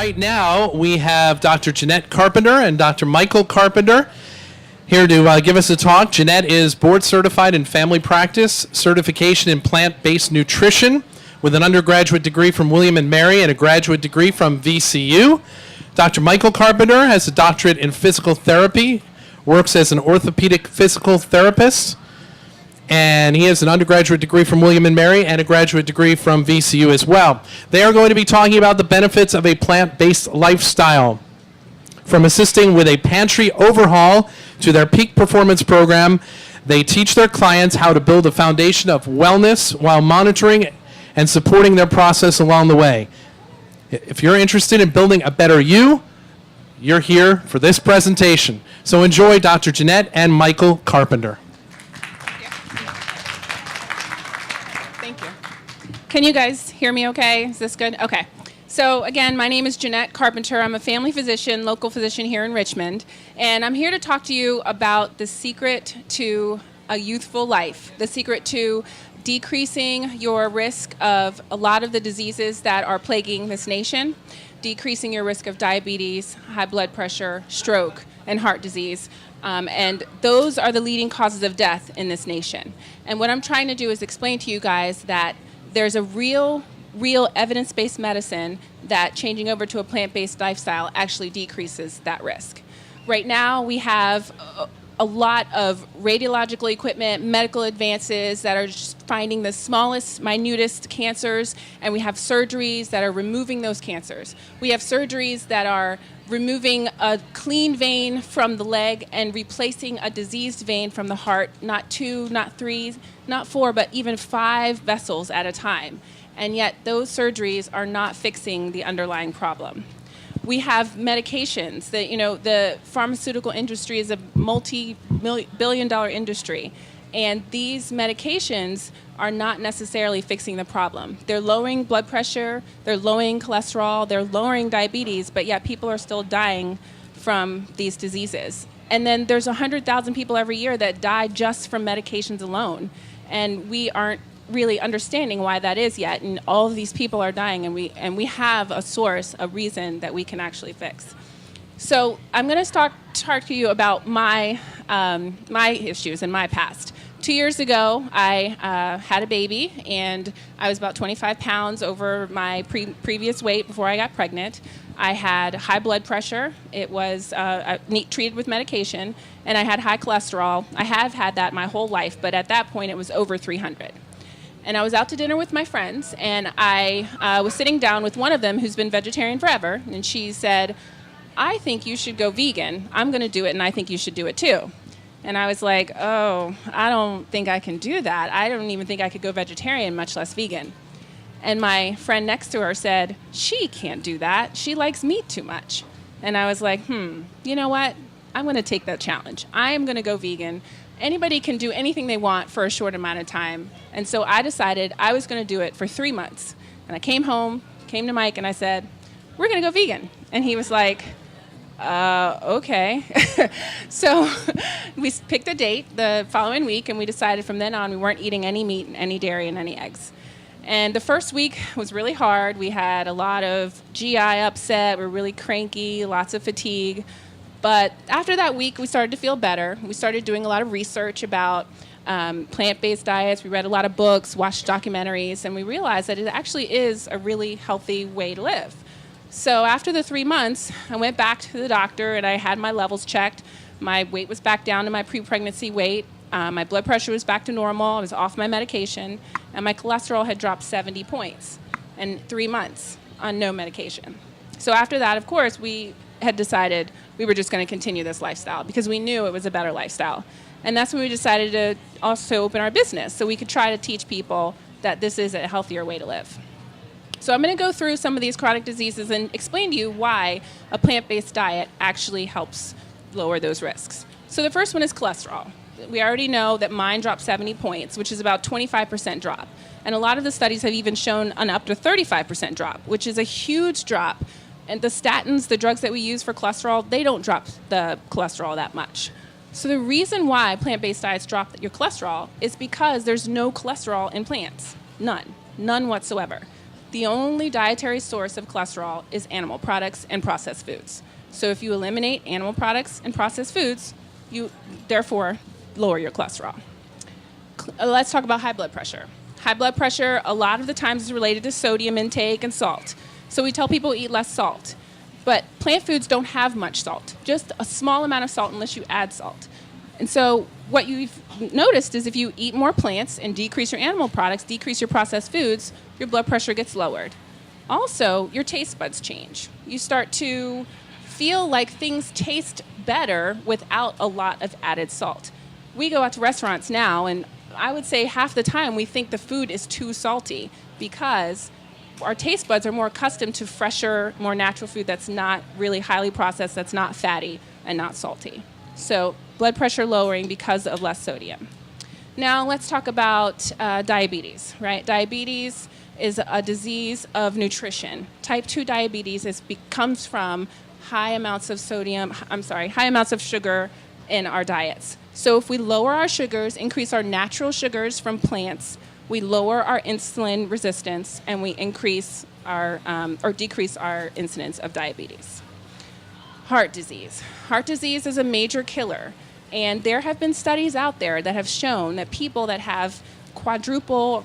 right now we have Dr. Jeanette Carpenter and Dr. Michael Carpenter here to give us a talk. Jeanette is board certified in family practice, certification in plant-based nutrition with an undergraduate degree from William and Mary and a graduate degree from VCU. Dr. Michael Carpenter has a doctorate in physical therapy, works as an orthopedic physical therapist, and he has an undergraduate degree from William and Mary and a graduate degree from VCU as well. They are going to be talking about the benefits of a plant-based lifestyle, from assisting with a pantry overhaul to their peak performance program. They teach their clients how to build a foundation of wellness while monitoring and supporting their process along the way. If you're interested in building a better you, you're here for this presentation. So enjoy Dr. Jeanette and Michael Carpenter. Thank you. Can you guys hear me okay? Is this good? Okay. So again, my name is Jeanette Carpenter. I'm a family physician, local physician here in Richmond, and I'm here to talk to you about the secret to a youthful life, the secret to decreasing your risk of a lot of the diseases that are plaguing this nation, decreasing your risk of diabetes, high blood pressure, stroke, and heart disease. And those are the leading causes of death in this nation. And what I'm trying to do is explain to you guys that there's a real evidence-based medicine that changing over to a plant-based lifestyle actually decreases that risk. Right now, we have a lot of radiological equipment, medical advances that are just finding the smallest, minutest cancers, and we have surgeries that are removing those cancers. We have surgeries that are removing a clean vein from the leg and replacing a diseased vein from the heart, not 2, not 3, not 4, but even 5 vessels at a time. And yet those surgeries are not fixing the underlying problem. We have medications that, the pharmaceutical industry is a multi-billion-dollar industry, and these medications are not necessarily fixing the problem. They're lowering blood pressure, they're lowering cholesterol, they're lowering diabetes, but yet people are still dying from these diseases. And then there's 100,000 people every year that die just from medications alone, and we aren't really understanding why that is yet, and all of these people are dying, and we have a source, a reason that we can actually fix. So I'm going to talk to you about my issues in my past. 2 years ago, I had a baby, and I was about 25 pounds over my previous weight before I got pregnant. I had high blood pressure. It was treated with medication, and I had high cholesterol. I have had that my whole life, but at that point, it was over 300. And I was out to dinner with my friends, and I was sitting down with one of them who's been vegetarian forever, and she said, "I think you should go vegan. I'm going to do it, and I think you should do it too." And I was like, "Oh, I don't think I can do that. I don't even think I could go vegetarian, much less vegan." And my friend next to her said, "She can't do that. She likes meat too much." And I was like, you know what? I'm going to take that challenge. I am going to go vegan. Anybody can do anything they want for a short amount of time. And so I decided I was going to do it for 3 months. And I came home, came to Mike, and I said, "We're going to go vegan." And he was like, okay. So we picked a date the following week, and we decided from then on we weren't eating any meat, any dairy, and any eggs. And the first week was really hard. We had a lot of GI upset. We were really cranky, lots of fatigue. But after that week, we started to feel better. We started doing a lot of research about plant-based diets. We read a lot of books, watched documentaries, and we realized that it actually is a really healthy way to live. So after the 3 months, I went back to the doctor, and I had my levels checked. My weight was back down to my pre-pregnancy weight. My blood pressure was back to normal. I was off my medication, and my cholesterol had dropped 70 points in 3 months on no medication. So after that, of course, we had decided we were just going to continue this lifestyle because we knew it was a better lifestyle. And that's when we decided to also open our business so we could try to teach people that this is a healthier way to live. So I'm going to go through some of these chronic diseases and explain to you why a plant-based diet actually helps lower those risks. So the first one is cholesterol. We already know that mine dropped 70 points, which is about 25% drop. And a lot of the studies have even shown an up to 35% drop, which is a huge drop. And the statins, the drugs that we use for cholesterol, they don't drop the cholesterol that much. So the reason why plant-based diets drop your cholesterol is because there's no cholesterol in plants. None whatsoever. the only dietary source of cholesterol is animal products and processed foods. So if you eliminate animal products and processed foods, you therefore lower your cholesterol. Let's talk about high blood pressure. High blood pressure, a lot of the times, is related to sodium intake and salt. So we tell people eat less salt. But plant foods don't have much salt, just a small amount of salt unless you add salt. And so what you've noticed is if you eat more plants and decrease your animal products, decrease your processed foods, your blood pressure gets lowered. Also, your taste buds change. You start to feel like things taste better without a lot of added salt. We go out to restaurants now, and I would say half the time we think the food is too salty because our taste buds are more accustomed to fresher, more natural food that's not really highly processed, that's not fatty and not salty. So blood pressure lowering because of less sodium. Now let's talk about diabetes, right? Diabetes is a disease of nutrition. Type 2 diabetes comes from high amounts of sugar in our diets. So if we lower our sugars, increase our natural sugars from plants, we lower our insulin resistance, and we increase our or decrease our incidence of diabetes. Heart disease. Heart disease is a major killer, and there have been studies out there that have shown that people that have quintuple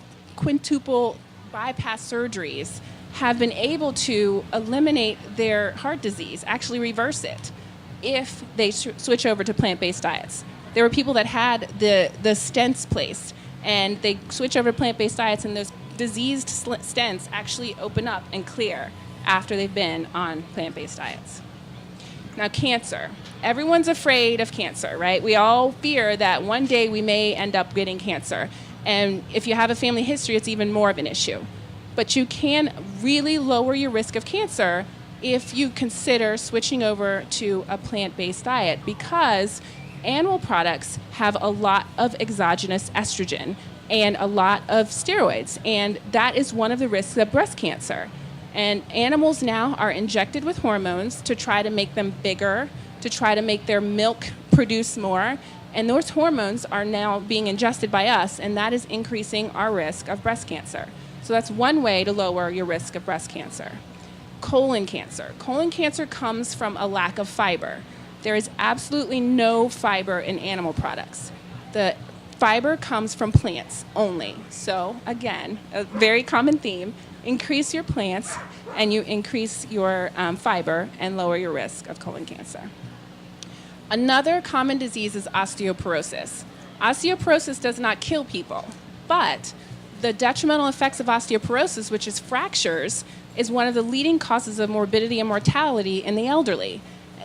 bypass surgeries have been able to eliminate their heart disease, actually reverse it, if they switch over to plant-based diets. There were people that had the stents placed, and they switch over to plant-based diets, and those diseased stents actually open up and clear after they've been on plant-based diets. Now, cancer. Everyone's afraid of cancer, right? We all fear that one day we may end up getting cancer. And if you have a family history, it's even more of an issue. But you can really lower your risk of cancer if you consider switching over to a plant-based diet, because animal products have a lot of exogenous estrogen and a lot of steroids, and that is one of the risks of breast cancer. And animals now are injected with hormones to try to make them bigger, to try to make their milk produce more, and those hormones are now being ingested by us, and that is increasing our risk of breast cancer. So that's one way to lower your risk of breast cancer. Colon cancer. Colon cancer comes from a lack of fiber. There is absolutely no fiber in animal products. The fiber comes from plants only. So again, a very common theme, increase your plants and you increase your fiber and lower your risk of colon cancer. Another common disease is osteoporosis. Osteoporosis does not kill people, but the detrimental effects of osteoporosis, which is fractures, is one of the leading causes of morbidity and mortality in the elderly,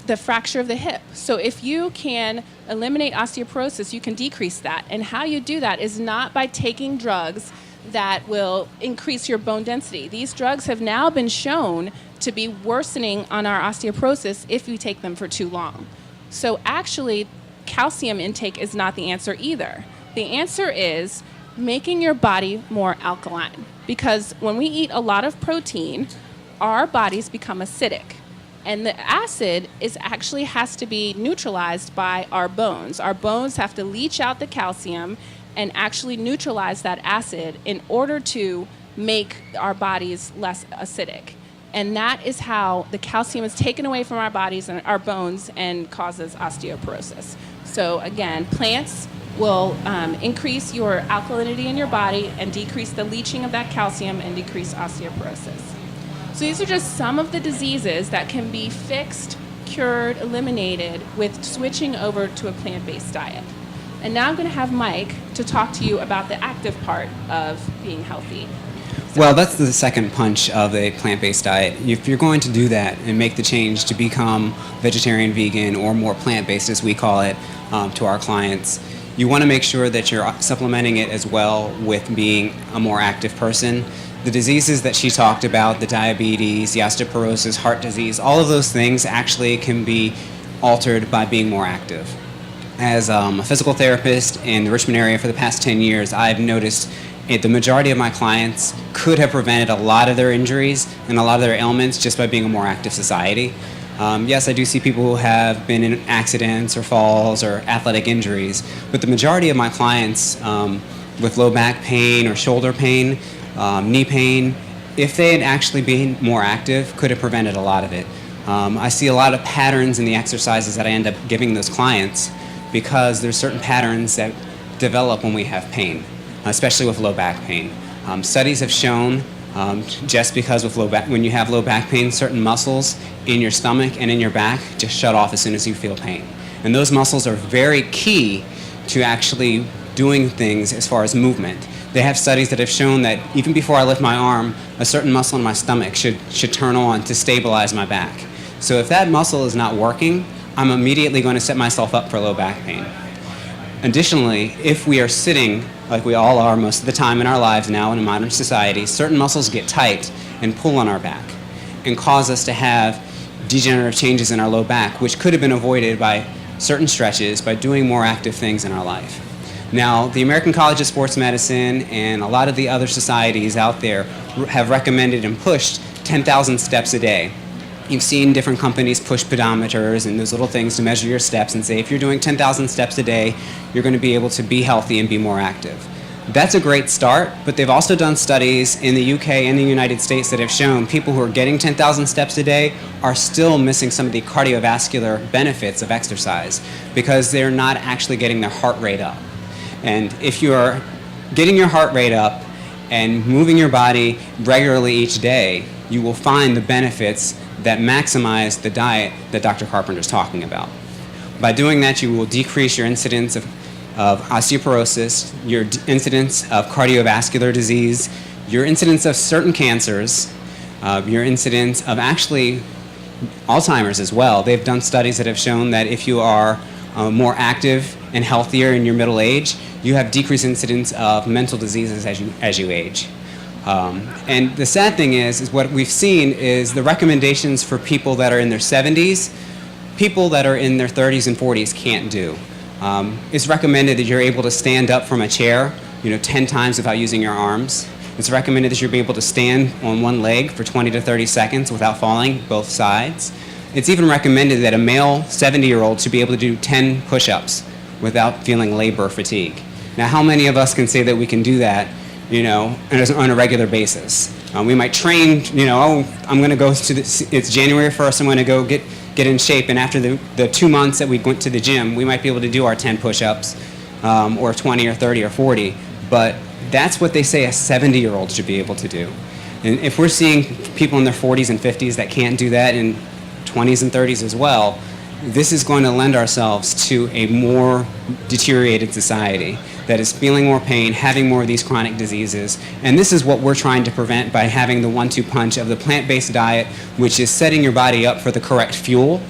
the fracture of the hip. So if you can eliminate osteoporosis, you can decrease that. And how you do that is not by taking drugs that will increase your bone density. These drugs have now been shown to be worsening on our osteoporosis if you take them for too long. So actually, calcium intake is not the answer either. The answer is making your body more alkaline. Because when we eat a lot of protein, our bodies become acidic. And the acid actually has to be neutralized by our bones. Our bones have to leach out the calcium and actually neutralize that acid in order to make our bodies less acidic. And that is how the calcium is taken away from our bodies and our bones and causes osteoporosis. So again, plants will increase your alkalinity in your body and decrease the leaching of that calcium and decrease osteoporosis. So these are just some of the diseases that can be fixed, cured, eliminated with switching over to a plant-based diet. And now I'm going to have Mike to talk to you about the active part of being healthy. Well, that's the second punch of a plant-based diet. If you're going to do that and make the change to become vegetarian, vegan, or more plant-based, as we call it, to our clients, you want to make sure that you're supplementing it as well with being a more active person. The diseases that she talked about, the diabetes, the osteoporosis, heart disease, all of those things actually can be altered by being more active. As a physical therapist in the Richmond area for the past 10 years, I've noticed the majority of my clients could have prevented a lot of their injuries and a lot of their ailments just by being a more active society. Yes, I do see people who have been in accidents or falls or athletic injuries, but the majority of my clients with low back pain or shoulder pain, knee pain, if they had actually been more active, could have prevented a lot of it. I see a lot of patterns in the exercises that I end up giving those clients because there's certain patterns that develop when we have pain, especially with low back pain. Studies have shown just because with when you have low back pain, certain muscles in your stomach and in your back just shut off as soon as you feel pain. And those muscles are very key to actually doing things as far as movement. They have studies that have shown that even before I lift my arm, a certain muscle in my stomach should turn on to stabilize my back. So if that muscle is not working, I'm immediately going to set myself up for low back pain. Additionally, if we are sitting, like we all are most of the time in our lives now in a modern society, certain muscles get tight and pull on our back and cause us to have degenerative changes in our low back, which could have been avoided by certain stretches, by doing more active things in our life. Now, the American College of Sports Medicine and a lot of the other societies out there have recommended and pushed 10,000 steps a day. You've seen different companies push pedometers and those little things to measure your steps and say if you're doing 10,000 steps a day, you're going to be able to be healthy and be more active. That's a great start, but they've also done studies in the UK and the United States that have shown people who are getting 10,000 steps a day are still missing some of the cardiovascular benefits of exercise because they're not actually getting their heart rate up. And if you are getting your heart rate up and moving your body regularly each day, you will find the benefits that maximize the diet that Dr. Carpenter is talking about. By doing that, you will decrease your incidence of osteoporosis, your incidence of cardiovascular disease, your incidence of certain cancers, your incidence of actually Alzheimer's as well. They've done studies that have shown that if you are more active and healthier in your middle age, you have decreased incidence of mental diseases as you age. And the sad thing is what we've seen is the recommendations for people that are in their 70s, people that are in their 30s and 40s can't do. It's recommended that you're able to stand up from a chair, 10 times without using your arms. It's recommended that you're able to stand on one leg for 20 to 30 seconds without falling both sides. It's even recommended that a male 70-year-old should be able to do 10 push-ups without feeling labor fatigue. Now, how many of us can say that we can do that, on a regular basis? We might train, I'm going to go to it's January 1st, I'm going to go get in shape, and after the 2 months that we went to the gym, we might be able to do our 10 push-ups, or 20 or 30 or 40, but that's what they say a 70-year-old should be able to do. And if we're seeing people in their 40s and 50s that can't do that, in 20s and 30s as well, this is going to lend ourselves to a more deteriorated society that is feeling more pain, having more of these chronic diseases. And this is what we're trying to prevent by having the 1-2 punch of the plant-based diet, which is setting your body up for the correct fuel.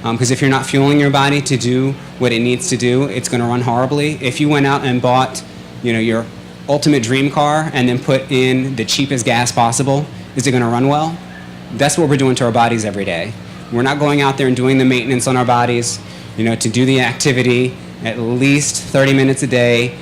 Because if you're not fueling your body to do what it needs to do, it's going to run horribly. If you went out and bought, your ultimate dream car and then put in the cheapest gas possible, is it going to run well? That's what we're doing to our bodies every day. We're not going out there and doing the maintenance on our bodies, to do the activity, at least 30 minutes a day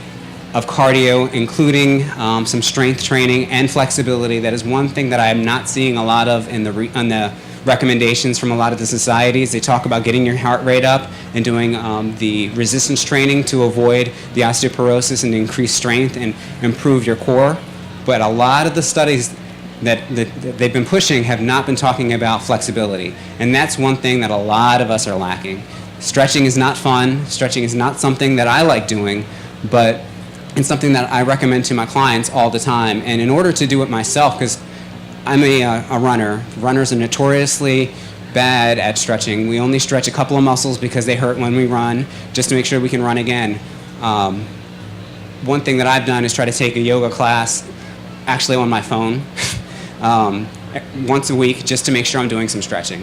of cardio, including some strength training and flexibility. That is one thing that I am not seeing a lot of in the recommendations from a lot of the societies. They talk about getting your heart rate up and doing the resistance training to avoid the osteoporosis and increase strength and improve your core. But a lot of the studies that they've been pushing have not been talking about flexibility. And that's one thing that a lot of us are lacking. Stretching is not fun. Stretching is not something that I like doing, but it's something that I recommend to my clients all the time. And in order to do it myself, because I'm a runner, runners are notoriously bad at stretching. We only stretch a couple of muscles because they hurt when we run, just to make sure we can run again. One thing that I've done is try to take a yoga class, actually on my phone, once a week, just to make sure I'm doing some stretching.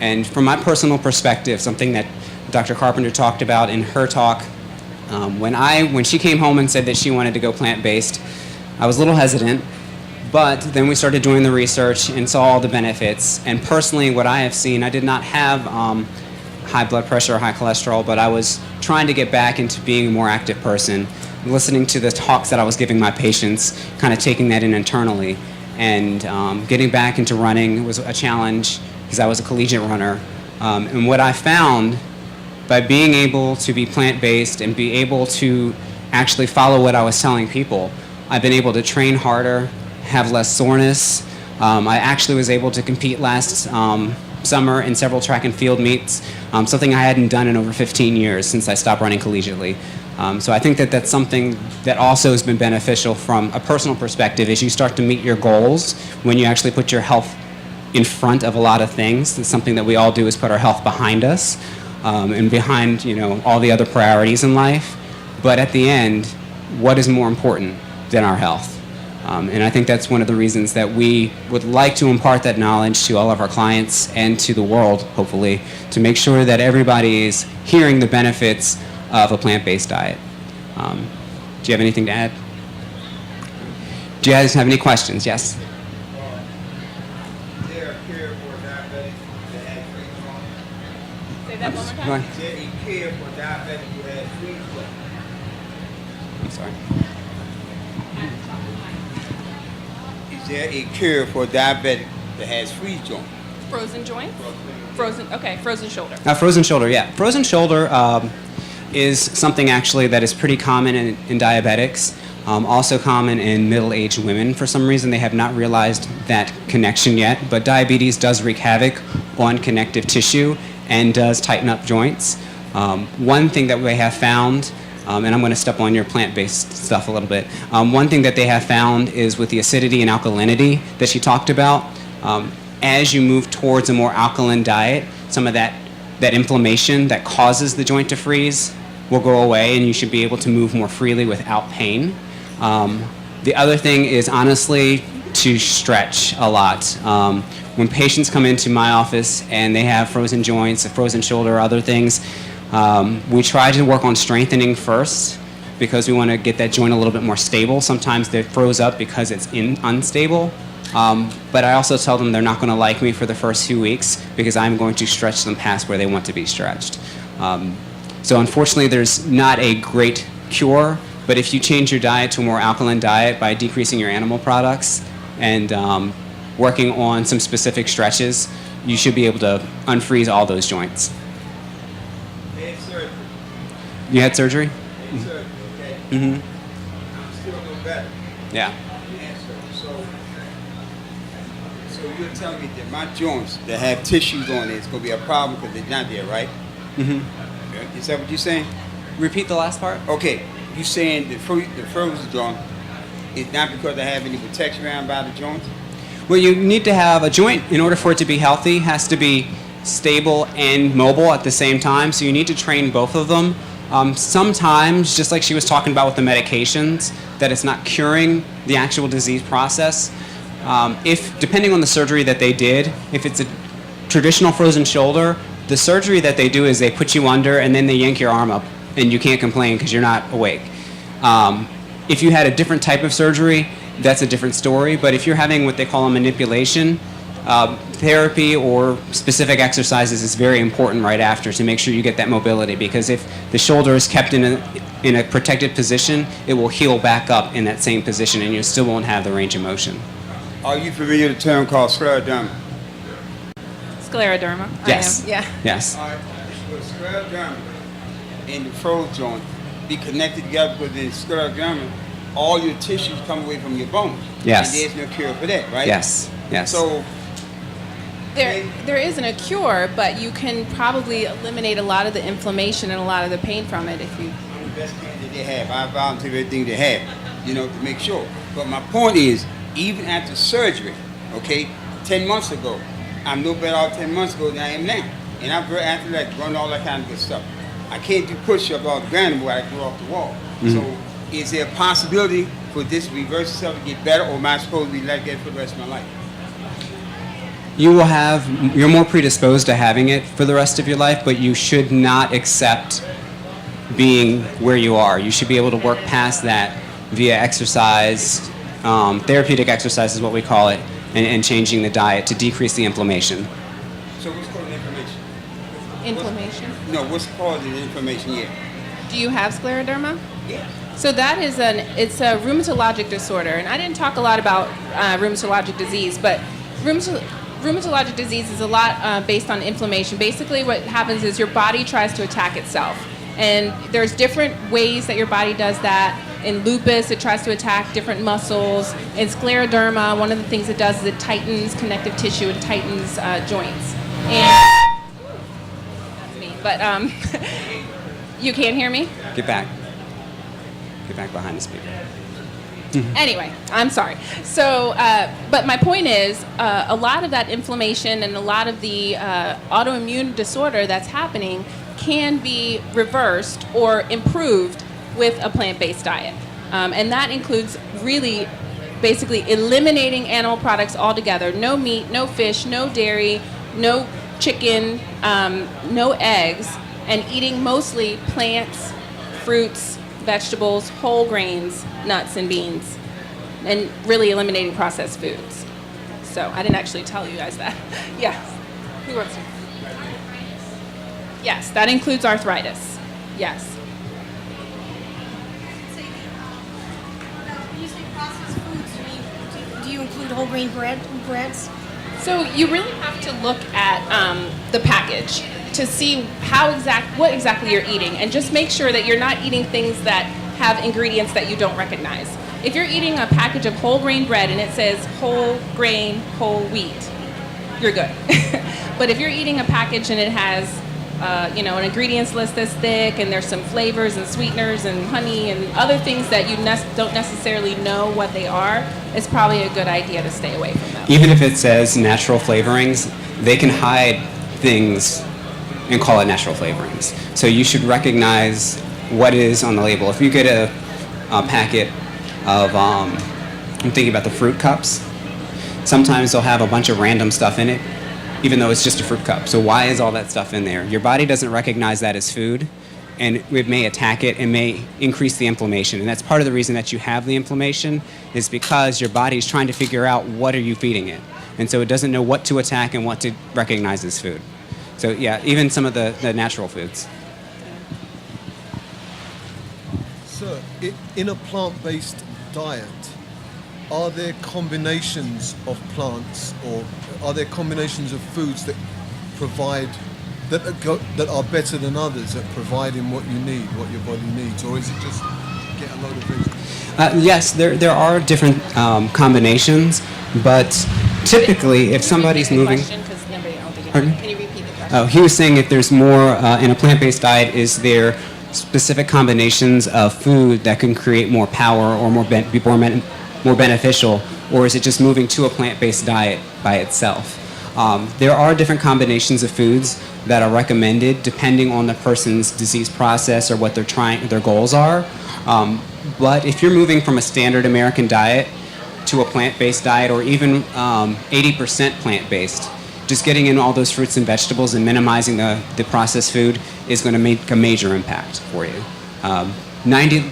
And from my personal perspective, something that Dr. Carpenter talked about in her talk, when she came home and said that she wanted to go plant-based, I was a little hesitant, but then we started doing the research and saw all the benefits. And personally, what I have seen, I did not have high blood pressure or high cholesterol, but I was trying to get back into being a more active person, listening to the talks that I was giving my patients, kind of taking that in internally. And getting back into running was a challenge because I was a collegiate runner. And what I found by being able to be plant-based and be able to actually follow what I was telling people, I've been able to train harder, have less soreness. I actually was able to compete last summer in several track and field meets, something I hadn't done in over 15 years since I stopped running collegiately. So I think that that's something that also has been beneficial from a personal perspective as you start to meet your goals when you actually put your health in front of a lot of things. It's something that we all do is put our health behind us and behind, all the other priorities in life. But at the end, what is more important than our health? And I think that's one of the reasons that we would like to impart that knowledge to all of our clients and to the world, hopefully, to make sure that everybody is hearing the benefits of a plant-based diet. Do you have anything to add? Do you guys have any questions? Yes? Say that one more Go time. ahead. Is there a cure for diabetic who has freeze joint? I'm sorry. Is there a cure for diabetic that has freeze joint? Frozen joints? Frozen shoulder. Frozen shoulder, yeah. Frozen shoulder is something actually that is pretty common in diabetics, also common in middle-aged women. For some reason, they have not realized that connection yet, but diabetes does wreak havoc on connective tissue and does tighten up joints. One thing that we have found, and I'm going to step on your plant-based stuff a little bit, one thing that they have found is with the acidity and alkalinity that she talked about, as you move towards a more alkaline diet, some of that inflammation that causes the joint to freeze will go away, and you should be able to move more freely without pain. The other thing is honestly to stretch a lot. When patients come into my office and they have frozen joints, a frozen shoulder, or other things, we try to work on strengthening first because we want to get that joint a little bit more stable. Sometimes they froze up because it's unstable. But I also tell them they're not going to like me for the first few weeks because I'm going to stretch them past where they want to be stretched. So unfortunately, there's not a great cure, but if you change your diet to a more alkaline diet by decreasing your animal products and working on some specific stretches, you should be able to unfreeze all those joints. Had surgery. You had surgery? Had surgery, okay? Mm-hmm. I'm still no better. Yeah. Had surgery. So you're telling me that my joints that have tissues on it is going to be a problem because they're not there, right? Mm-hmm. Is that what you're saying? Repeat the last part? Okay, you saying the frozen joint is not because I have any protection around by the joints? Well, you need to have a joint, in order for it to be healthy, has to be stable and mobile at the same time. So you need to train both of them. Sometimes, just like she was talking about with the medications, that it's not curing the actual disease process. If, depending on the surgery that they did, if it's a traditional frozen shoulder, the surgery that they do is they put you under and then they yank your arm up and you can't complain because you're not awake. If you had a different type of surgery, that's a different story. But if you're having what they call a manipulation, therapy or specific exercises is very important right after to make sure you get that mobility, because if the shoulder is kept in a protected position, it will heal back up in that same position and you still won't have the range of motion. Are you familiar with the term called scleroderma? Scleroderma. Yes. I am. Yeah. Yes. All right, with scleroderma and the frozen joint be connected together because in scleroderma, all your tissues come away from your bones. Yes. And there's no cure for that, right? Yes. Yes. So There isn't a cure, but you can probably eliminate a lot of the inflammation and a lot of the pain from it if you. I'm the best candidate they have. I volunteer everything they have, to make sure. But my point is, even after surgery, okay, 10 months ago, I'm no better off 10 months ago than I am now. And I'm very athletic, run all that kind of good stuff. I can't do push-ups off the ground anymore. I can go off the wall. Mm-hmm. So is there a possibility for this to reverse itself and get better, or am I supposed to be like that for the rest of my life? You're more predisposed to having it for the rest of your life, but you should not accept being where you are. You should be able to work past that via exercise, therapeutic exercise is what we call it, and changing the diet to decrease the inflammation. So what's causing inflammation? Inflammation. No, what's causing the inflammation yet? Do you have scleroderma? Yeah. So that is it's a rheumatologic disorder, and I didn't talk a lot about rheumatologic disease, but rheumatologic disease is a lot based on inflammation. Basically, what happens is your body tries to attack itself, and there's different ways that your body does that. In lupus, it tries to attack different muscles. In scleroderma, one of the things it does is it tightens connective tissue and tightens joints. And that's me. But you can't hear me? Get back. Get back behind the speaker. Anyway, I'm sorry. So, but my point is, a lot of that inflammation and a lot of the autoimmune disorder that's happening can be reversed or improved with a plant-based diet. And that includes really basically eliminating animal products altogether. No meat, no fish, no dairy, no chicken, no eggs, and eating mostly plants, fruits, vegetables, whole grains, nuts, and beans, and really eliminating processed foods. So I didn't actually tell you guys that. Yes. Who wants to? Yes, that includes arthritis. Yes. When you say processed foods, do you include whole grain breads? So you really have to look at the package to see what exactly you're eating, and just make sure that you're not eating things that have ingredients that you don't recognize. If you're eating a package of whole grain bread and it says whole grain, whole wheat, you're good. But if you're eating a package and it has an ingredients list that's thick, and there's some flavors and sweeteners and honey and other things that you don't necessarily know what they are, it's probably a good idea to stay away from those. Even if it says natural flavorings, they can hide things and call it natural flavorings. So you should recognize what is on the label. If you get a packet of, I'm thinking about the fruit cups, sometimes they'll have a bunch of random stuff in it, even though it's just a fruit cup. So why is all that stuff in there? Your body doesn't recognize that as food, and it may attack it and may increase the inflammation. And that's part of the reason that you have the inflammation, is because your body's trying to figure out what are you feeding it. And so it doesn't know what to attack and what to recognize as food. So yeah, even some of the natural foods. So, in a plant-based diet, are there combinations of plants, or are there combinations of foods that provide that are better than others at providing what you need, what your body needs, or is it just get a load of vegetables? Yes, there are different combinations, but typically, if somebody's moving. Pardon? Can you repeat the question? Oh, he was saying if there's more in a plant-based diet, is there specific combinations of food that can create more power or be more beneficial, or is it just moving to a plant-based diet by itself? There are different combinations of foods that are recommended depending on the person's disease process or what their goals are. But if you're moving from a standard American diet to a plant-based diet, or even 80% plant-based, just getting in all those fruits and vegetables and minimizing the processed food is going to make a major impact for you.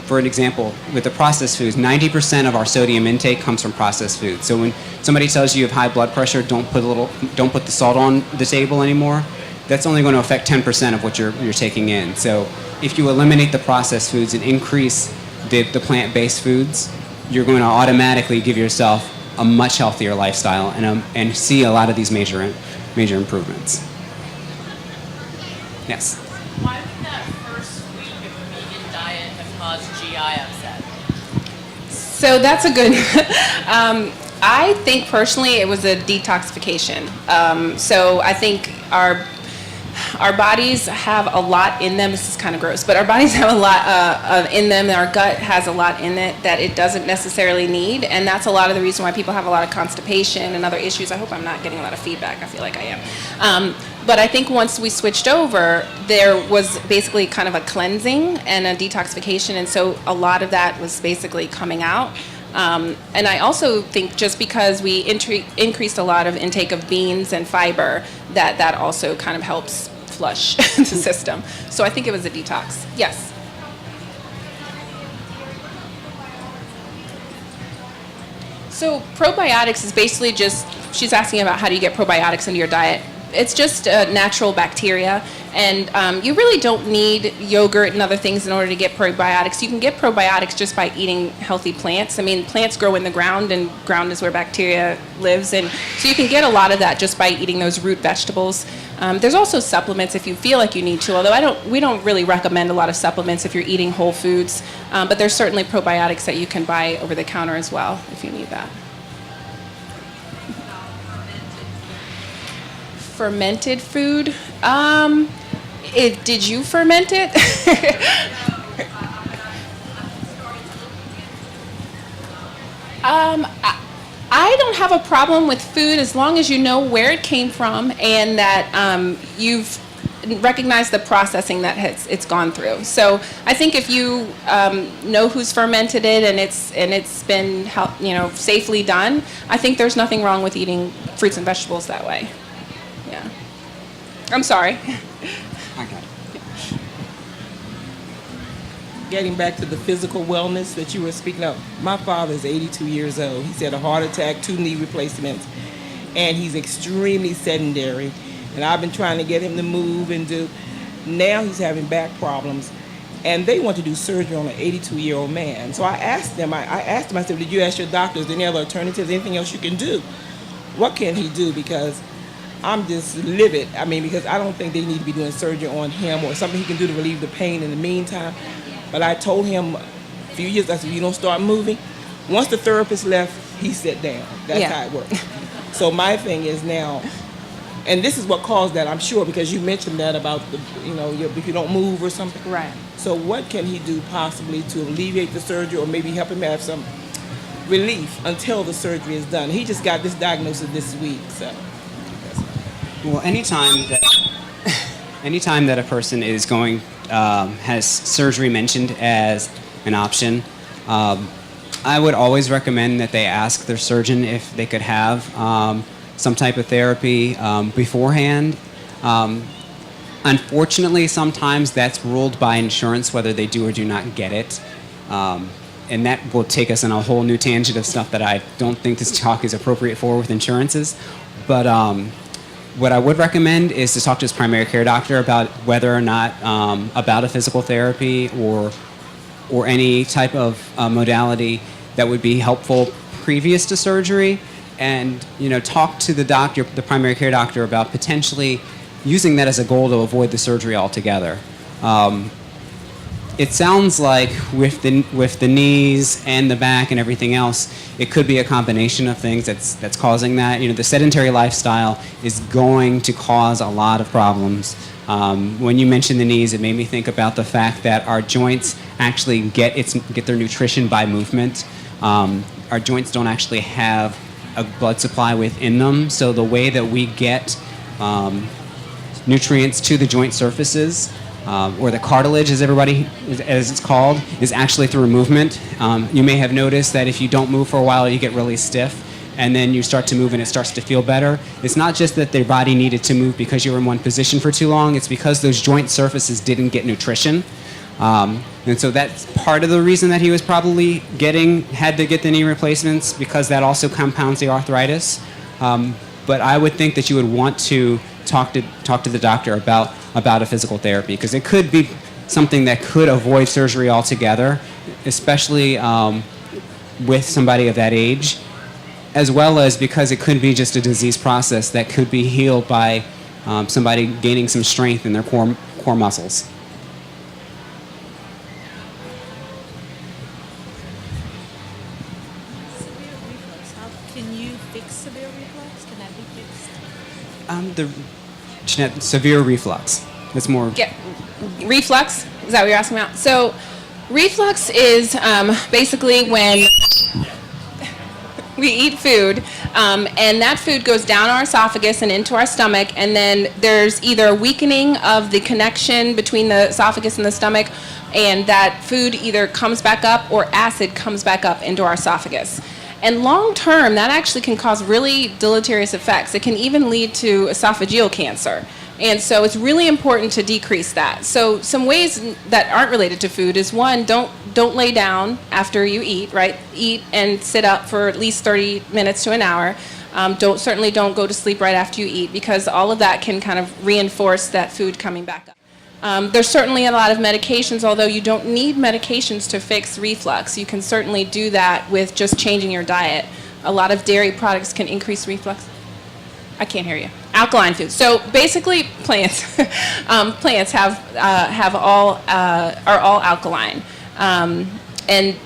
For an example, with the processed foods, 90% of our sodium intake comes from processed foods. So when somebody tells you have high blood pressure, don't put the salt on the table anymore. That's only going to affect 10% of what you're taking in. So if you eliminate the processed foods and increase the plant-based foods, you're going to automatically give yourself a much healthier lifestyle and see a lot of these major improvements. Yes. Why would that first week of a vegan diet have caused GI upset? So that's a good. I think personally it was a detoxification. So I think our bodies have a lot in them. This is kind of gross, but our bodies have a lot in them. Our gut has a lot in it that it doesn't necessarily need, and that's a lot of the reason why people have a lot of constipation and other issues. I hope I'm not getting a lot of feedback. I feel like I am. But I think once we switched over, there was basically kind of a cleansing and a detoxification, and so a lot of that was basically coming out. And I also think just because we increased a lot of intake of beans and fiber, that also kind of helps flush the system. So I think it was a detox. Yes. So probiotics is basically just, she's asking about how do you get probiotics into your diet. It's just natural bacteria, and you really don't need yogurt and other things in order to get probiotics. You can get probiotics just by eating healthy plants. I mean, plants grow in the ground, and ground is where bacteria lives, and so you can get a lot of that just by eating those root vegetables. There's also supplements if you feel like you need to, although we don't really recommend a lot of supplements if you're eating whole foods, but there's certainly probiotics that you can buy over the counter as well if you need that. Fermented food? Did you ferment it? I don't have a problem with food as long as you know where it came from and that you've recognized the processing that it's gone through. So I think if you know who's fermented it and it's been safely done, I think there's nothing wrong with eating fruits and vegetables that way. Yeah. I'm sorry. I got it. Getting back to the physical wellness that you were speaking of, my father is 82 years old. He's had a heart attack, 2 knee replacements, and he's extremely sedentary. And I've been trying to get him to move and do. Now he's having back problems, and they want to do surgery on an 82-year-old man. So I asked them, I said, did you ask your doctors, any other alternatives, anything else you can do? What can he do? Because I'm just livid. I mean, because I don't think they need to be doing surgery on him or something he can do to relieve the pain in the meantime. But I told him a few years, I said, you don't start moving. Once the therapist left, he sat down. That's how it works. So my thing is now, and this is what caused that, I'm sure, because you mentioned that about, if you don't move or something. Right. So what can he do possibly to alleviate the surgery or maybe help him have some relief until the surgery is done? He just got this diagnosis this week, so. Well, anytime that a person is has surgery mentioned as an option, I would always recommend that they ask their surgeon if they could have some type of therapy beforehand. Unfortunately, sometimes that's ruled by insurance whether they do or do not get it. And that will take us on a whole new tangent of stuff that I don't think this talk is appropriate for with insurances. But what I would recommend is to talk to his primary care doctor about whether or not about a physical therapy or any type of modality that would be helpful previous to surgery, and talk to the doctor, the primary care doctor, about potentially using that as a goal to avoid the surgery altogether. It sounds like with the knees and the back and everything else, it could be a combination of things that's causing that. The sedentary lifestyle is going to cause a lot of problems. When you mentioned the knees, it made me think about the fact that our joints actually get their nutrition by movement. Our joints don't actually have a blood supply within them, so the way that we get nutrients to the joint surfaces, or the cartilage, as it's called, is actually through movement. You may have noticed that if you don't move for a while, you get really stiff, and then you start to move and it starts to feel better. It's not just that their body needed to move because you were in one position for too long, it's because those joint surfaces didn't get nutrition. And so that's part of the reason that he was probably had to get the knee replacements, because that also compounds the arthritis. But I would think that you would want to talk to the doctor about a physical therapy, because it could be something that could avoid surgery altogether, especially with somebody of that age, as well as because it could be just a disease process that could be healed by somebody gaining some strength in their core muscles. Severe reflux. How can you fix severe reflux? Can that be fixed? Severe reflux. That's more. Reflux? Is that what you're asking about? So reflux is basically when we eat food, and that food goes down our esophagus and into our stomach, and then there's either a weakening of the connection between the esophagus and the stomach, and that food either comes back up or acid comes back up into our esophagus. And long term, that actually can cause really deleterious effects. It can even lead to esophageal cancer. And so it's really important to decrease that. So some ways that aren't related to food is, one, don't lay down after you eat, right? Eat and sit up for at least 30 minutes to an hour. Certainly don't go to sleep right after you eat, because all of that can kind of reinforce that food coming back up. There's certainly a lot of medications, although you don't need medications to fix reflux. You can certainly do that with just changing your diet. A lot of dairy products can increase reflux. I can't hear you. Alkaline foods. So basically, plants plants have all are all alkaline, and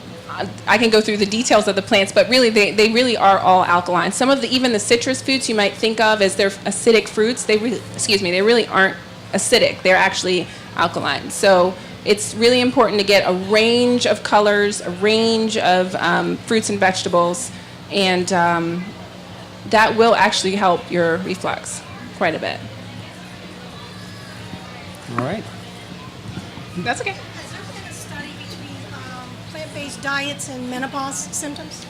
I can go through the details of the plants, but really they really are all alkaline. Some of even the citrus fruits you might think of as they're acidic fruits, they really aren't acidic. They're actually alkaline. So it's really important to get a range of colors, a range of fruits and vegetables, and that will actually help your reflux quite a bit. All right. That's okay. Has there been a study between plant-based diets and menopause symptoms?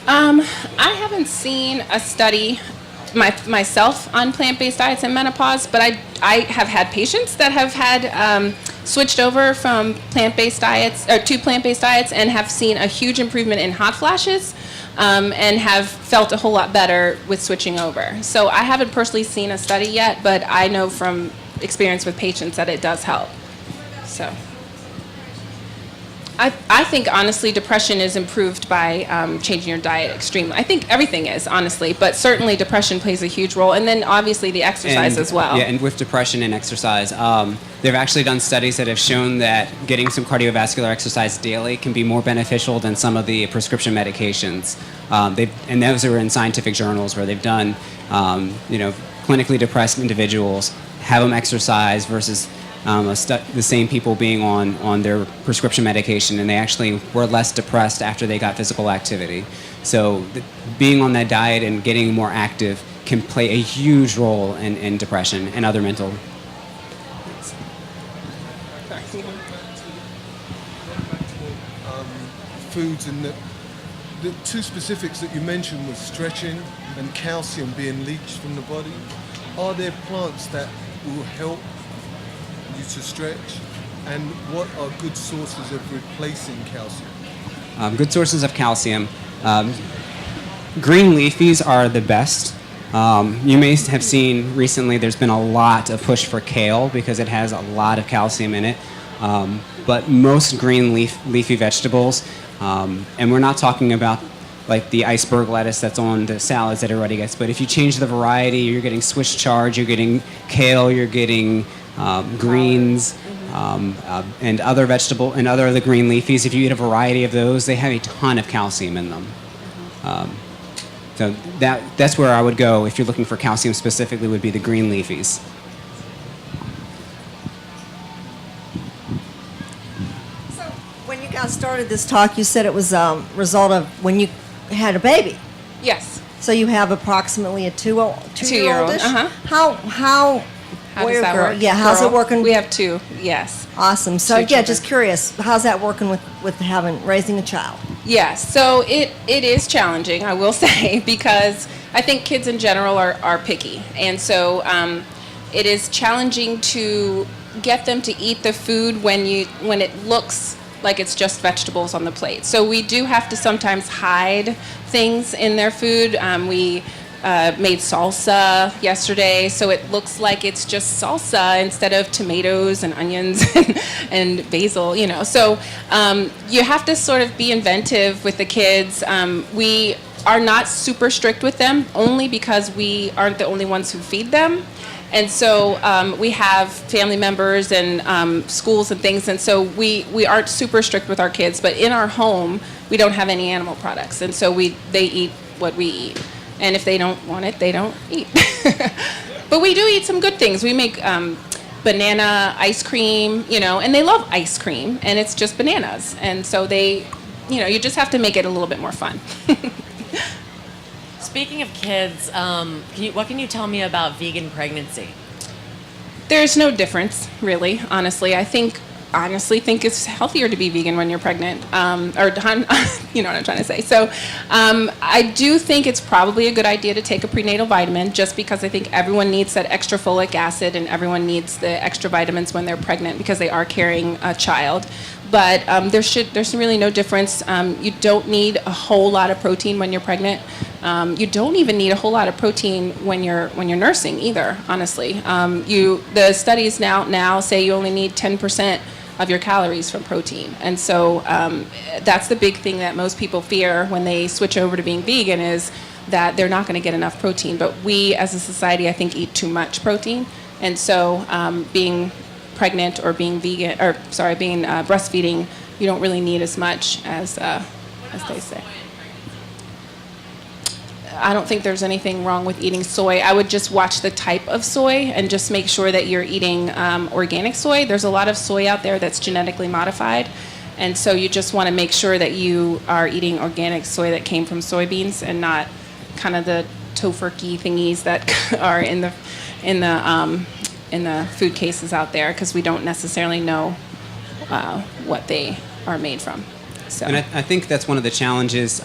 I haven't seen a study myself on plant-based diets and menopause, but I have had patients that have had switched over from plant-based diets or to plant-based diets and have seen a huge improvement in hot flashes and have felt a whole lot better with switching over. So I haven't personally seen a study yet, but I know from experience with patients that it does help. So I think honestly depression is improved by changing your diet extremely. I think everything is, honestly, but certainly depression plays a huge role, and then obviously the exercise as well. Yeah, and with depression and exercise, they've actually done studies that have shown that getting some cardiovascular exercise daily can be more beneficial than some of the prescription medications. And those are in scientific journals where they've done, clinically depressed individuals, have them exercise versus the same people being on their prescription medication, and they actually were less depressed after they got physical activity. So being on that diet and getting more active can play a huge role in depression and other mental. Foods and the two specifics that you mentioned was stretching and calcium being leached from the body. Are there plants that will help you to stretch, and what are good sources of replacing calcium? Good sources of calcium. Green leafies are the best. You may have seen recently there's been a lot of push for kale because it has a lot of calcium in it. But most green leafy vegetables, and we're not talking about like the iceberg lettuce that's on the salads that everybody gets, but if you change the variety, you're getting Swiss chard, you're getting kale, you're getting greens, and other vegetable and other of the green leafies. If you eat a variety of those, they have a ton of calcium in them. So that's where I would go if you're looking for calcium specifically, would be the green leafies. So when you guys started this talk, you said it was a result of when you had a baby. Yes. So you have approximately a two-year-old-ish? How How does that work? Yeah, how's it working? We have two, yes. Awesome. So Two yeah, children. just curious, how's that working with raising a child? Yes, so it is challenging, I will say, because I think kids in general are picky. And so it is challenging to get them to eat the food when it looks like it's just vegetables on the plate. So we do have to sometimes hide things in their food. We made salsa yesterday, so it looks like it's just salsa instead of tomatoes and onions and basil, So you have to sort of be inventive with the kids. We are not super strict with them, only because we aren't the only ones who feed them. And so we have family members and schools and things, and so we aren't super strict with our kids, but in our home, we don't have any animal products, and so they eat what we eat. And if they don't want it, they don't eat. But we do eat some good things. We make banana ice cream, and they love ice cream, and it's just bananas. And so they, you just have to make it a little bit more fun. Speaking of kids, what can you tell me about vegan pregnancy? There's no difference, really, honestly. I honestly think it's healthier to be vegan when you're pregnant, you know what I'm trying to say. So I do think it's probably a good idea to take a prenatal vitamin, just because I think everyone needs that extra folic acid and everyone needs the extra vitamins when they're pregnant because they are carrying a child. But there's really no difference. You don't need a whole lot of protein when you're pregnant. You don't even need a whole lot of protein when you're nursing either, honestly. The studies now say you only need 10% of your calories from protein. And so that's the big thing that most people fear when they switch over to being vegan, is that they're not going to get enough protein. But we as a society, I think, eat too much protein. And so being pregnant or being being breastfeeding, you don't really need as much as they say. I don't think there's anything wrong with eating soy. I would just watch the type of soy and just make sure that you're eating organic soy. There's a lot of soy out there that's genetically modified. And so you just want to make sure that you are eating organic soy that came from soybeans and not kind of the tofurkey thingies that are in the food cases out there, because we don't necessarily know what they are made from. So. And I think that's one of the challenges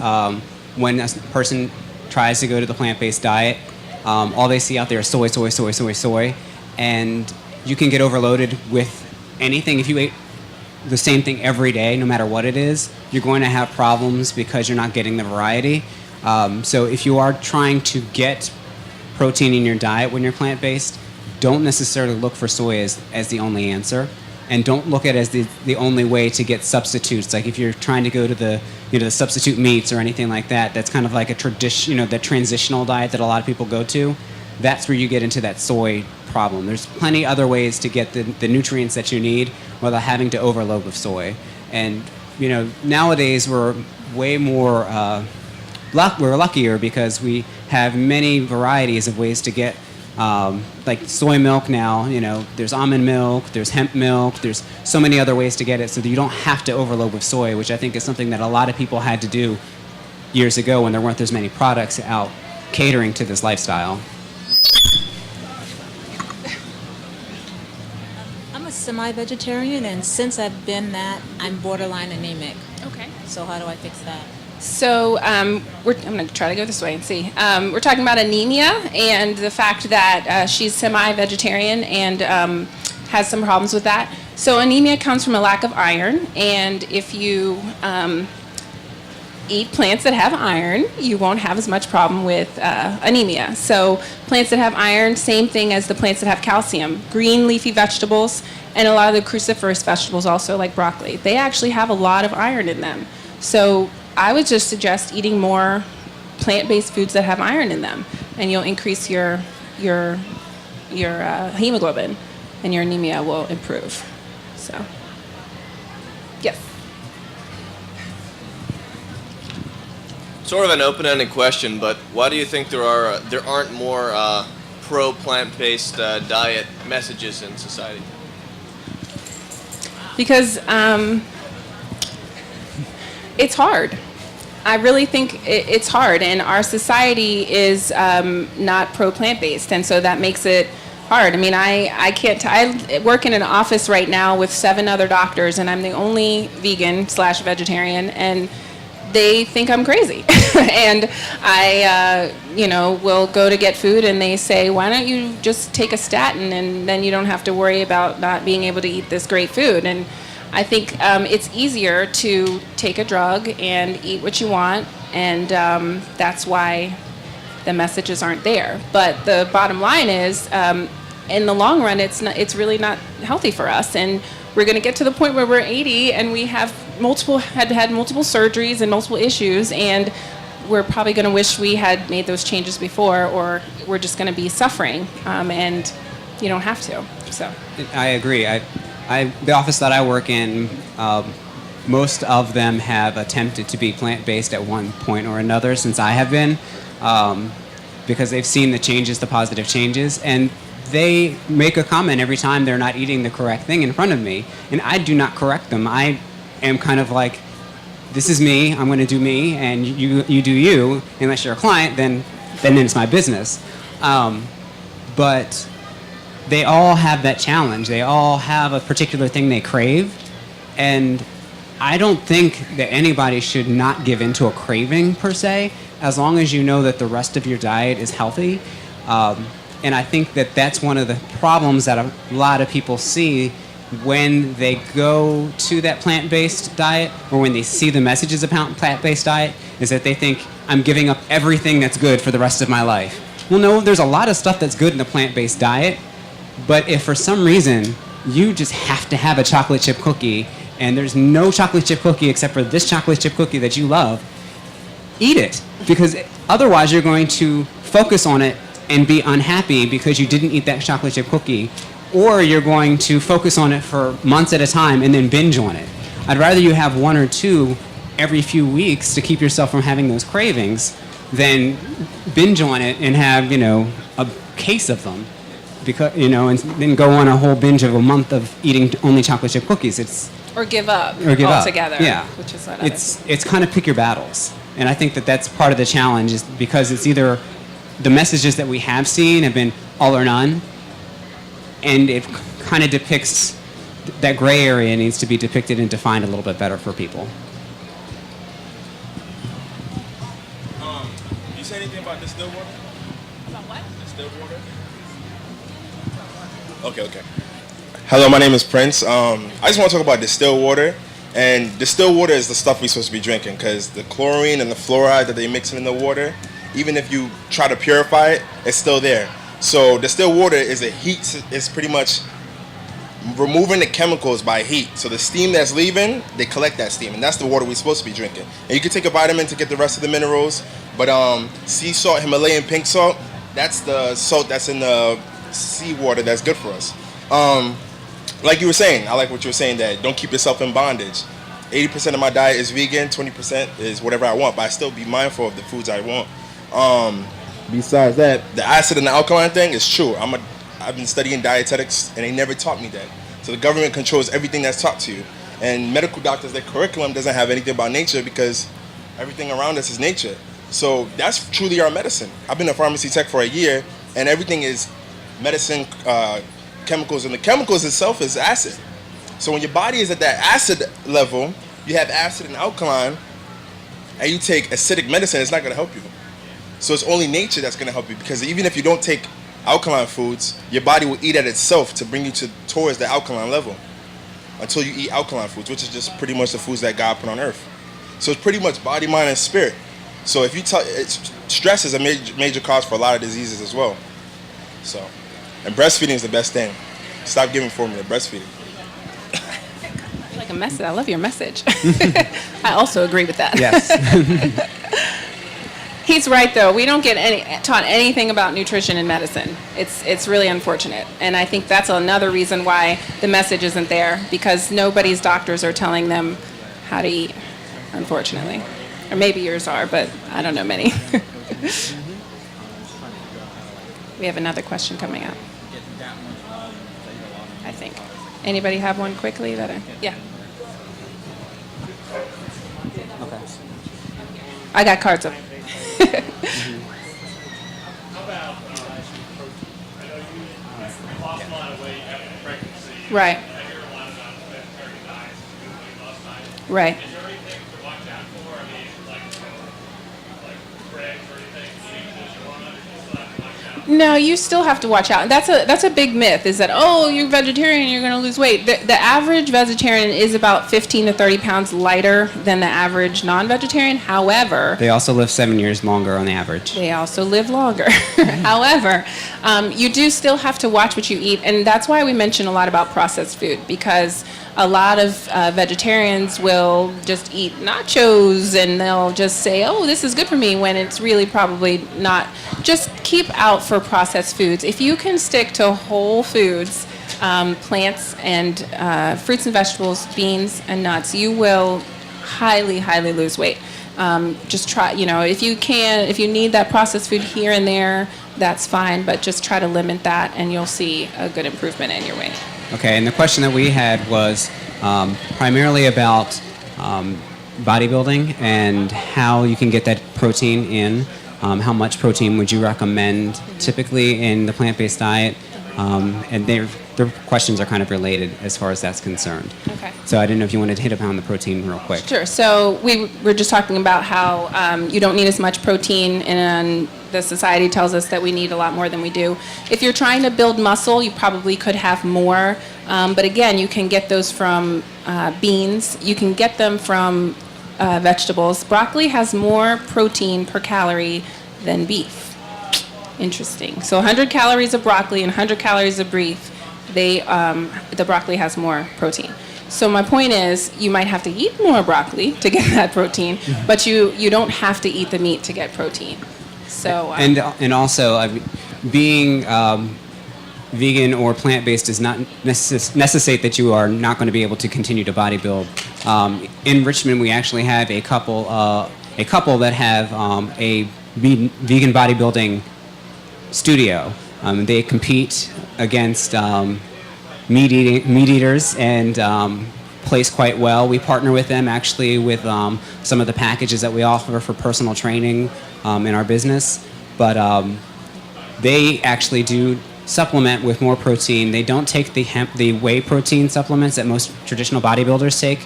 when a person tries to go to the plant-based diet. All they see out there is soy, soy, soy, soy, soy, and you can get overloaded with anything. If you ate the same thing every day, no matter what it is, you're going to have problems because you're not getting the variety. So if you are trying to get protein in your diet when you're plant-based, don't necessarily look for soy as the only answer, and don't look at it as the only way to get substitutes. Like if you're trying to go to the substitute meats or anything like that, that's kind of like a tradition, the transitional diet that a lot of people go to. That's where you get into that soy problem. There's plenty other ways to get the nutrients that you need without having to overload with soy. And nowadays we're way more we're luckier because we have many varieties of ways to get like soy milk now. There's almond milk, there's hemp milk, there's so many other ways to get it so that you don't have to overload with soy, which I think is something that a lot of people had to do years ago when there weren't as many products out catering to this lifestyle. I'm a semi-vegetarian, and since I've been that, I'm borderline anemic. Okay. So how do I fix that? So I'm going to try to go this way and see. We're talking about anemia and the fact that she's semi-vegetarian and has some problems with that. So anemia comes from a lack of iron, and if you eat plants that have iron, you won't have as much problem with anemia. So plants that have iron, same thing as the plants that have calcium. Green leafy vegetables and a lot of the cruciferous vegetables also, like broccoli, they actually have a lot of iron in them. So I would just suggest eating more plant-based foods that have iron in them, and you'll increase your hemoglobin, and your anemia will improve. So, yes. Sort of an open-ended question, but why do you think there aren't more pro plant-based diet messages in society? Because it's hard. I really think it's hard, and our society is not pro plant-based, and so that makes it hard. I mean, I can't. I work in an office right now with 7 other doctors, and I'm the only vegan/vegetarian, and they think I'm crazy. And I, will go to get food, and they say, "Why don't you just take a statin, and then you don't have to worry about not being able to eat this great food?" And I think it's easier to take a drug and eat what you want, and that's why the messages aren't there. But the bottom line is, in the long run, it's really not healthy for us, and we're going to get to the point where we're 80 and we have had multiple surgeries and multiple issues, and we're probably going to wish we had made those changes before, or we're just going to be suffering, and you don't have to. So I agree. The office that I work in, most of them have attempted to be plant-based at one point or another since I have been, because they've seen the changes, the positive changes, and they make a comment every time they're not eating the correct thing in front of me, and I do not correct them. I am kind of like, this is me, I'm going to do me, and you do you. Unless you're a client, then it's my business. But they all have that challenge. They all have a particular thing they crave, and I don't think that anybody should not give in to a craving per se, as long as you know that the rest of your diet is healthy. And I think that that's one of the problems that a lot of people see when they go to that plant-based diet, or when they see the messages about plant-based diet, is that they think, I'm giving up everything that's good for the rest of my life. Well, no, there's a lot of stuff that's good in the plant-based diet, but if for some reason you just have to have a chocolate chip cookie, and there's no chocolate chip cookie except for this chocolate chip cookie that you love, eat it. Because otherwise you're going to focus on it and be unhappy because you didn't eat that chocolate chip cookie, or you're going to focus on it for months at a time and then binge on it. I'd rather you have one or two every few weeks to keep yourself from having those cravings than binge on it and have, a case of them. Because, and then go on a whole binge of a month of eating only chocolate chip cookies. Or give up altogether. Yeah. Which is what It's kind of pick your battles. And I think that's part of the challenge, is because it's either the messages that we have seen have been all or none, and it kind of depicts that gray area needs to be depicted and defined a little bit better for people. You say anything about distilled water? About what? Distilled water? Okay. Hello, my name is Prince. I just want to talk about distilled water. And distilled water is the stuff we're supposed to be drinking, because the chlorine and the fluoride that they mix in the water, even if you try to purify it, it's still there. So distilled water is it's pretty much removing the chemicals by heat. So the steam that's leaving, they collect that steam, and that's the water we're supposed to be drinking. And you can take a vitamin to get the rest of the minerals, but sea salt, Himalayan pink salt, that's the salt that's in the seawater that's good for us. Like you were saying, I like what you were saying, that don't keep yourself in bondage. 80% of my diet is vegan, 20% is whatever I want, but I still be mindful of the foods I want. Besides that, the acid and the alkaline thing is true. I've been studying dietetics, and they never taught me that. So the government controls everything that's taught to you. And medical doctors, their curriculum doesn't have anything about nature, because everything around us is nature. So that's truly our medicine. I've been a pharmacy tech for a year, and everything is medicine, chemicals, and the chemicals itself is acid. So when your body is at that acid level, you have acid and alkaline, and you take acidic medicine, it's not going to help you. So it's only nature that's going to help you, because even if you don't take alkaline foods, your body will eat at itself to bring you towards the alkaline level until you eat alkaline foods, which is just pretty much the foods that God put on earth. So it's pretty much body, mind, and spirit. So if you stress is a major cause for a lot of diseases as well. So, and breastfeeding is the best thing. Stop giving formula, breastfeeding. Like a message. I love your message. I also agree with that. Yes. He's right, though. We don't get taught anything about nutrition in medicine. It's really unfortunate. And I think that's another reason why the message isn't there, because nobody's doctors are telling them how to eat, unfortunately. Or maybe yours are, but I don't know many. We have another question coming up, I think. Anybody have one quickly? Yeah. Okay. I got cards up. Right. Right. No, you still have to watch out. That's a big myth, is that, oh, you're vegetarian, you're going to lose weight. The average vegetarian is about 15 to 30 pounds lighter than the average non-vegetarian. However, They also live 7 years longer on the average. they also live longer. However, you do still have to watch what you eat, and that's why we mention a lot about processed food, because a lot of vegetarians will just eat nachos and they'll just say, oh, this is good for me, when it's really probably not. Just keep out for processed foods. If you can stick to whole foods, plants and fruits and vegetables, beans and nuts, you will highly, highly lose weight. Just try, if you need that processed food here and there, that's fine, but just try to limit that and you'll see a good improvement in your weight. Okay, and the question that we had was primarily about bodybuilding and how you can get that protein in. How much protein would you recommend typically in the plant-based diet? And their questions are kind of related as far as that's concerned. Okay. So I didn't know if you wanted to hit upon the protein real quick. Sure. So we were just talking about how you don't need as much protein, and the society tells us that we need a lot more than we do. If you're trying to build muscle, you probably could have more. But again, you can get those from beans. You can get them from vegetables. Broccoli has more protein per calorie than beef. Interesting. So 100 calories of broccoli and 100 calories of beef The broccoli has more protein. So my point is, you might have to eat more broccoli to get that protein, but you don't have to eat the meat to get protein. So and also being vegan or plant-based does not necessitate that you are not going to be able to continue to bodybuild. In Richmond, we actually have a couple that have a vegan bodybuilding studio. They compete against meat eaters and place quite well. We partner with them actually with some of the packages that we offer for personal training in our business, but they actually do supplement with more protein. They don't take the whey protein supplements that most traditional bodybuilders take.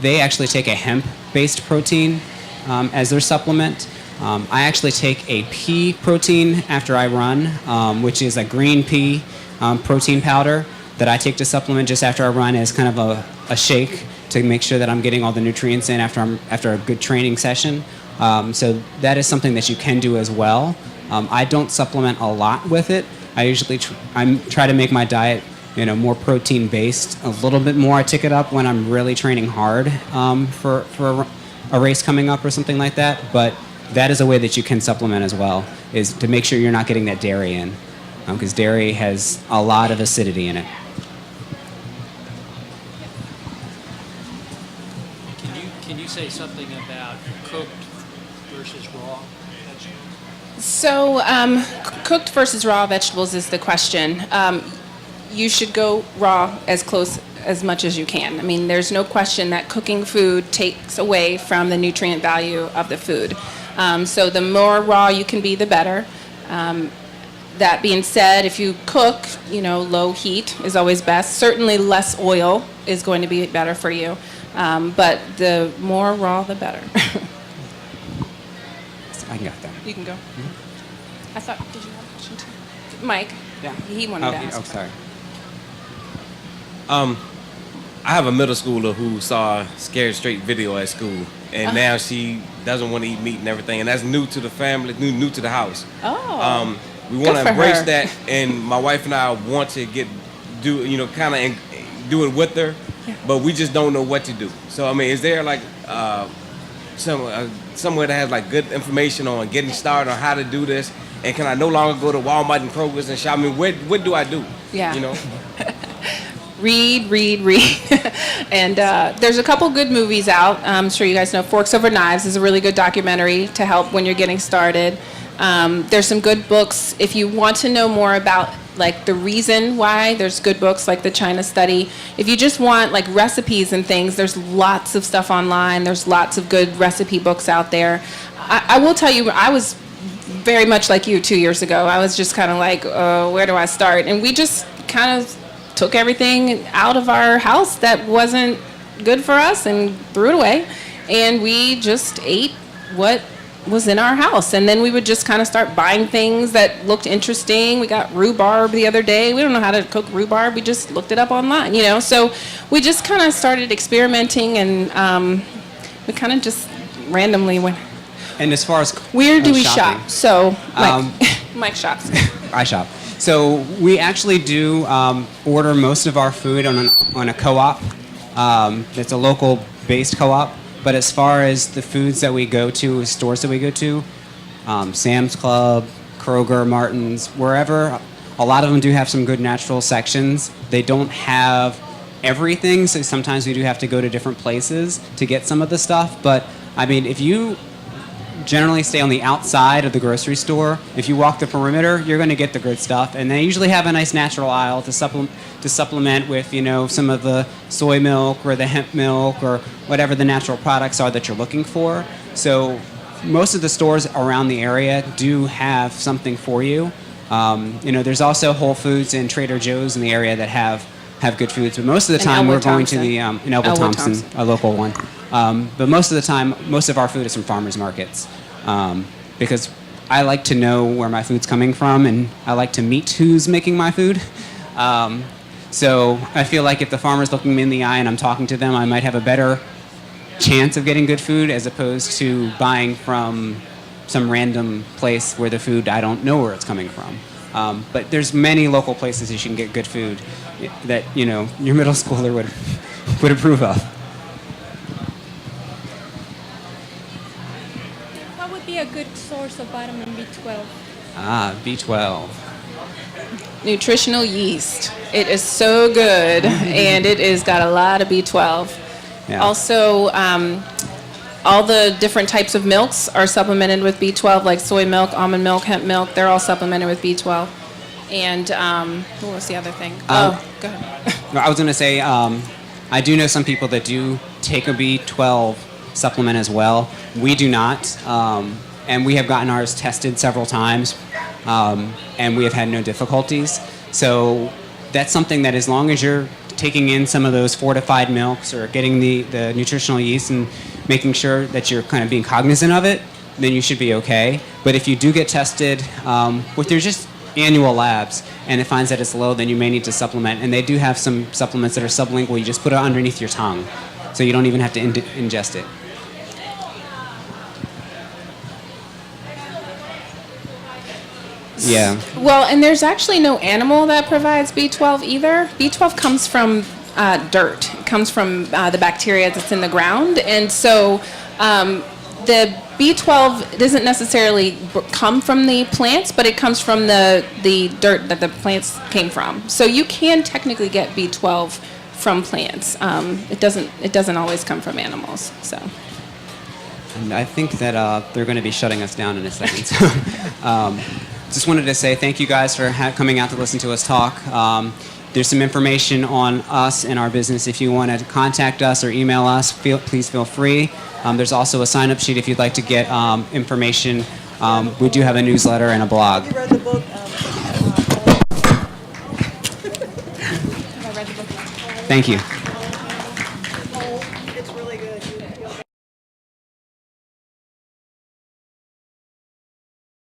They actually take a hemp-based protein as their supplement. I actually take a pea protein after I run, which is a green pea protein powder that I take to supplement just after I run as kind of a shake to make sure that I'm getting all the nutrients in after a good training session. So that is something that you can do as well. I don't supplement a lot with it. I usually try to make my diet more protein based. A little bit more I tick it up when I'm really training hard for a race coming up or something like that. But that is a way that you can supplement as well, is to make sure you're not getting that dairy in, because dairy has a lot of acidity in it. Can you say something about cooked versus raw vegetables? So, cooked versus raw vegetables is the question. You should go raw as much as you can. I mean, there's no question that cooking food takes away from the nutrient value of the food. So the more raw you can be, the better. That being said, if you cook, low heat is always best. Certainly less oil is going to be better for you. But the more raw, the better. I can go there. You can go. Mm-hmm. I thought, did you have a question too? Mike? Yeah. He wanted to ask. Oh, sorry. I have a middle schooler who saw a Scared Straight video at school, and now she doesn't want to eat meat and everything, and that's new to the family, new to the house. Oh. We want Good to for embrace her. that, and my wife and I want to do it with her, but we just don't know what to do. So I mean, is there like somewhere that has like good information on getting started on how to do this? And can I no longer go to Walmart and Kroger's and shop? I mean, what do I do? Yeah. You know? Read. And there's a couple good movies out. I'm sure you guys know Forks Over Knives is a really good documentary to help when you're getting started. There's some good books. If you want to know more about like the reason why, there's good books like the China Study. If you just want like recipes and things, there's lots of stuff online. There's lots of good recipe books out there. I will tell you, I was very much like you 2 years ago. I was just kind of like, where do I start? And we just kind of took everything out of our house that wasn't good for us and threw it away. And we just ate what was in our house. And then we would just kind of start buying things that looked interesting. We got rhubarb the other day. We don't know how to cook rhubarb. We just looked it up online, So we just kind of started experimenting, and we kind of just randomly went. And as far as where do we shopping, shop? So Mike shops. I shop. So we actually do order most of our food on a co-op. It's a local-based co-op. But as far as the foods that we go to, stores that we go to, Sam's Club, Kroger, Martin's, wherever, a lot of them do have some good natural sections. They don't have everything, so sometimes we do have to go to different places to get some of the stuff. But, I mean, if you generally stay on the outside of the grocery store, if you walk the perimeter, you're going to get the good stuff. And they usually have a nice natural aisle to supplement with, some of the soy milk or the hemp milk or whatever the natural products are that you're looking for. So most of the stores around the area do have something for you. There's also Whole Foods and Trader Joe's in the area that have good foods, but most of the time we're going to the in Elwood Thompson, a local one. But most of the time, most of our food is from farmers markets, because I like to know where my food's coming from, and I like to meet who's making my food. So I feel like if the farmer's looking me in the eye and I'm talking to them, I might have a better chance of getting good food as opposed to buying from some random place where the food, I don't know where it's coming from. But there's many local places you can get good food that your middle schooler would approve of. What would be a good source of vitamin B12? B12. Nutritional yeast. It is so good, and it has got a lot of B12. Yeah. Also, all the different types of milks are supplemented with B12, like soy milk, almond milk, hemp milk. They're all supplemented with B12. And what was the other thing? Go ahead. I was going to say, I do know some people that do take a B12 supplement as well. We do not, and we have gotten ours tested several times, and we have had no difficulties. So that's something that, as long as you're taking in some of those fortified milks or getting the nutritional yeast and making sure that you're kind of being cognizant of it, then you should be okay. But if you do get tested with your just annual labs and it finds that it's low, then you may need to supplement. And they do have some supplements that are sublingual. You just put it underneath your tongue, so you don't even have to ingest it. Yeah. Well, and there's actually no animal that provides B12 either. B12 comes from dirt. It comes from the bacteria that's in the ground. And so the B12 doesn't necessarily come from the plants, but it comes from the dirt that the plants came from. So you can technically get B12 from plants. It doesn't always come from animals. So. And I think that they're going to be shutting us down in a second. So, just wanted to say thank you guys for coming out to listen to us talk. There's some information on us and our business. If you want to contact us or email us, please feel free. There's also a sign-up sheet if you'd like to get information. We do have a newsletter and a blog. Have you read the book? Thank you.